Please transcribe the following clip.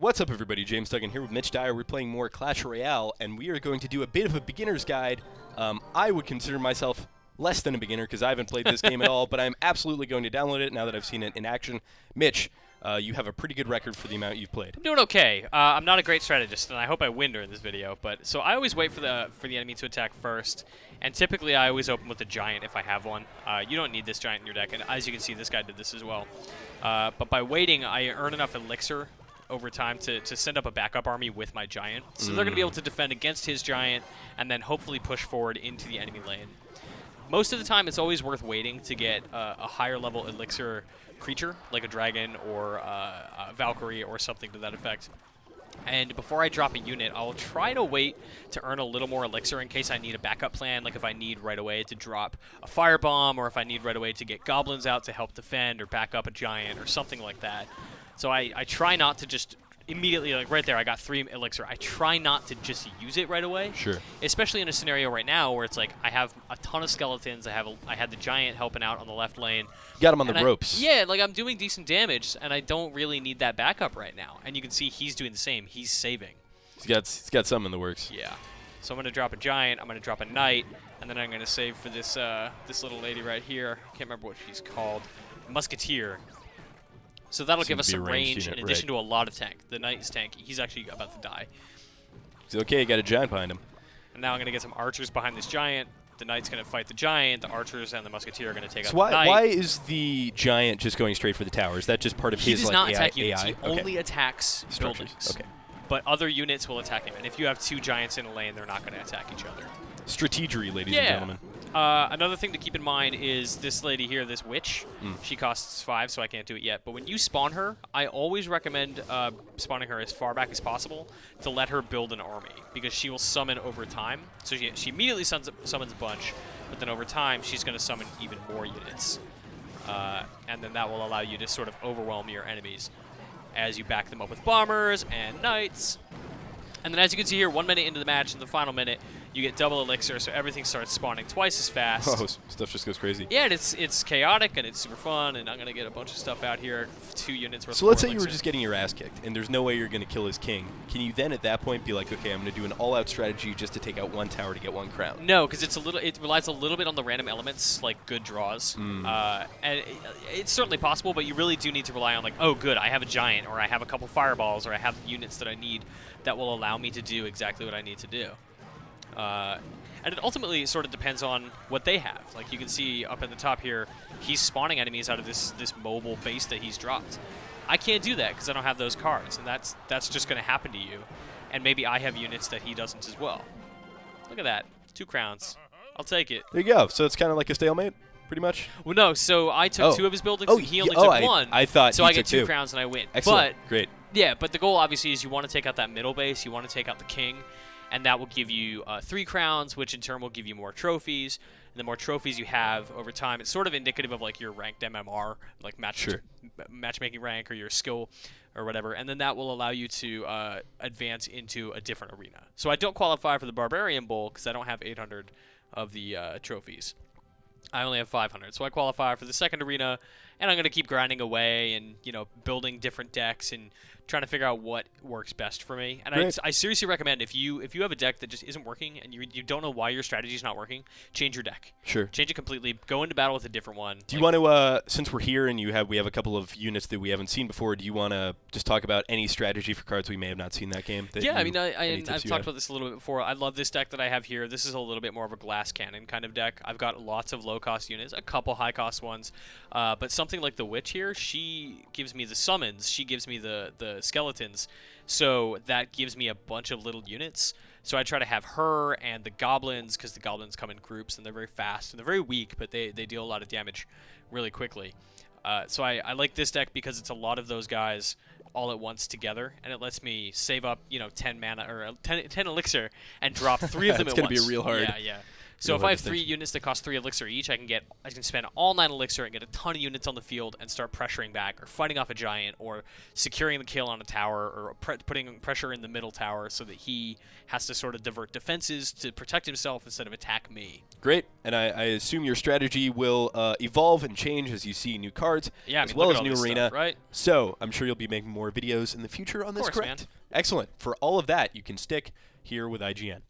What's up, everybody? James Duggan here with Mitch Dyer. We're playing more Clash Royale, and we are going to do a bit of a beginner's guide. I would consider myself less than a beginner because I haven't played this game at all, but I'm absolutely going to download it now that I've seen it in action. Mitch, you have a pretty good record for the amount you've played. I'm doing okay. I'm not a great strategist, and I hope I win during this video. But so I always wait for the enemy to attack first, and typically I always open with a giant if I have one. You don't need this giant in your deck, and as you can see, this guy did this as well. But by waiting, I earn enough elixir over time to send up a backup army with my giant. So they're going to be able to defend against his giant and then hopefully push forward into the enemy lane. Most of the time, it's always worth waiting to get a higher level elixir creature, like a dragon or a Valkyrie or something to that effect. And before I drop a unit, I'll try to wait to earn a little more elixir in case I need a backup plan, like if I need right away to drop a firebomb or if I need right away to get goblins out to help defend or back up a giant or something like that. So I try not to just immediately, like right there, I got 3 elixir. I try not to just use it right away. Sure. Especially in a scenario right now where it's like I have a ton of skeletons. I had the giant helping out on the left lane. You got him on the ropes. Yeah, like I'm doing decent damage, and I don't really need that backup right now. And you can see he's doing the same. He's saving. He's got some in the works. Yeah. So I'm going to drop a giant. I'm going to drop a knight, and then I'm going to save for this this little lady right here. I can't remember what she's called. Musketeer. So that'll give us some range in addition to a lot of tank. The knight is tanky. He's actually about to die. It's okay, you got a giant behind him. And now I'm going to get some archers behind this giant. The knight's going to fight the giant. The archers and the musketeer are going to take out the knight. Why is the giant just going straight for the tower? Is that just part of his does not attack units. AI? He only attacks structures. buildings. Okay. But other units will attack him. And if you have 2 giants in a lane, they're not going to attack each other. Strategery, ladies and gentlemen. Another thing to keep in mind is this lady here, this witch. She costs 5, so I can't do it yet. But when you spawn her, I always recommend spawning her as far back as possible to let her build an army, because she will summon over time. So she immediately summons a bunch, but then over time, she's going to summon even more units. And then that will allow you to sort of overwhelm your enemies as you back them up with bombers and knights. And then as you can see here, 1 minute into the match, in the final minute, you get double elixir, so everything starts spawning twice as fast. Oh, stuff just goes crazy. Yeah, and it's chaotic, and it's super fun, and I'm going to get a bunch of stuff out here, 2 units worth. So let's say you were just getting your ass kicked, and there's no way you're going to kill his king. Can you then at that point be like, okay, I'm going to do an all-out strategy just to take out 1 tower to get 1 crown? No, because it relies a little bit on the random elements, like good draws. And it's certainly possible, but you really do need to rely on, like, oh, good, I have a giant, or I have a couple fireballs, or I have units that I need that will allow me to do exactly what I need to do. And it ultimately sort of depends on what they have. Like you can see up at the top here, he's spawning enemies out of this mobile base that he's dropped. I can't do that because I don't have those cards, and that's just going to happen to you. And maybe I have units that he doesn't as well. Look at that, 2 crowns. I'll take it. There you go. So it's kind of like a stalemate, pretty much. Well, no. So I took 2 of his buildings. And he only took 1. I thought so he I get took 2 crowns and I win. Excellent. But, great. Yeah, but the goal obviously is you want to take out that middle base. You want to take out the king. And that will give you 3 crowns, which in turn will give you more trophies. And the more trophies you have over time, it's sort of indicative of like your ranked MMR, like matchmaking rank or your skill or whatever. And then that will allow you to advance into a different arena. So I don't qualify for the Barbarian Bowl because I don't have 800 of the trophies. I only have 500. So I qualify for the second arena, and I'm going to keep grinding away and, building different decks and trying to figure out what works best for me. And I seriously recommend if you have a deck that just isn't working and you don't know why your strategy is not working, change your deck. Sure. Change it completely. Go into battle with a different one. Do you want to, since we're here and we have a couple of units that we haven't seen before, do you want to just talk about any strategy for cards we may have not seen that game? Yeah, I mean, I've talked about this a little bit before. I love this deck that I have here. This is a little bit more of a glass cannon kind of deck. I've got lots of low-cost units, a couple high-cost ones, but something like the Witch here, she gives me the summons. She gives me the skeletons. So that gives me a bunch of little units. So I try to have her and the goblins, because the goblins come in groups and they're very fast and they're very weak, but they deal a lot of damage really quickly. So I like this deck because it's a lot of those guys all at once together, and it lets me save up 10 mana or 10 elixir and drop 3 of them at once. It's gonna be real hard. Yeah. So Real if I hard have 3 units that cost 3 elixir each, I can spend all 9 elixir and get a ton of units on the field and start pressuring back, or fighting off a giant, or securing the kill on a tower, or putting pressure in the middle tower so that he has to sort of divert defenses to protect himself instead of attack me. Great, and I assume your strategy will evolve and change as you see new cards, Yeah, as well look as at all new this arena. stuff, right? So I'm sure you'll be making more videos in the future on this, Of course, correct? man. Excellent. For all of that, you can stick here with IGN.